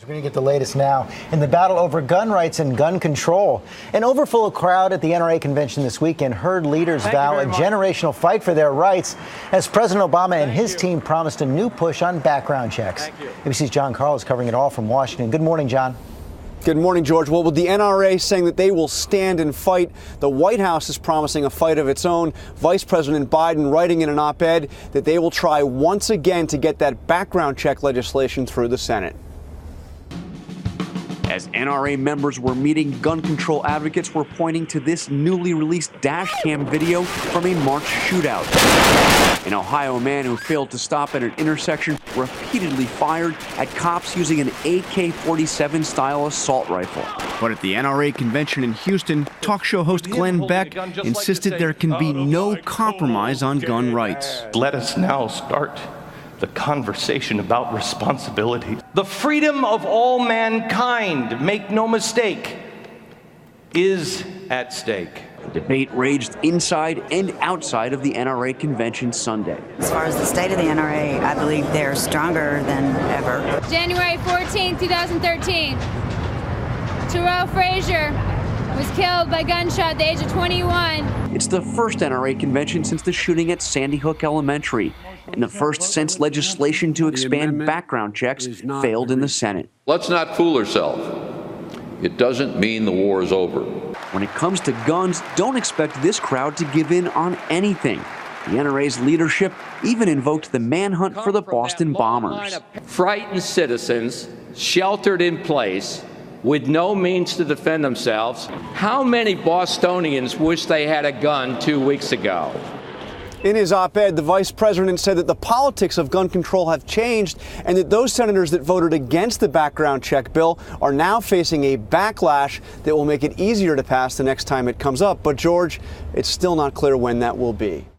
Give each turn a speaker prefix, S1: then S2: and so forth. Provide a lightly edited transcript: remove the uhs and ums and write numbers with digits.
S1: We're going to get the latest now in the battle over gun rights and gun control. An overfull crowd at the NRA convention this weekend heard leaders vow a generational fight for their rights as President Obama and his team promised a new push on background checks. ABC's John Carl is covering it all from Washington. Good morning, John.
S2: Good morning, George. Well, with the NRA saying that they will stand and fight, the White House is promising a fight of its own. Vice President Biden writing in an op-ed that they will try once again to get that background check legislation through the Senate.
S3: As NRA members were meeting, gun control advocates were pointing to this newly released dash cam video from a March shootout. An Ohio man who failed to stop at an intersection repeatedly fired at cops using an AK-47 style assault rifle. But at the NRA convention in Houston, talk show host Glenn Beck insisted there can be no compromise on gun rights.
S4: Let us now start the conversation about responsibility. The freedom of all mankind, make no mistake, is at stake.
S3: The debate raged inside and outside of the NRA convention Sunday.
S5: As far as the state of the NRA, I believe they're stronger than ever.
S6: January 14, 2013, Terrell Frazier was killed by gunshot at the age of 21.
S3: It's the first NRA convention since the shooting at Sandy Hook Elementary, and the first since legislation to expand background checks failed in the Senate.
S7: Let's not fool ourselves. It doesn't mean the war is over.
S3: When it comes to guns, don't expect this crowd to give in on anything. The NRA's leadership even invoked the manhunt for the Boston bombers.
S8: Frightened citizens sheltered in place with no means to defend themselves. How many Bostonians wish they had a gun 2 weeks ago?
S2: In his op-ed, the vice president said that the politics of gun control have changed and that those senators that voted against the background check bill are now facing a backlash that will make it easier to pass the next time it comes up. But, George, it's still not clear when that will be.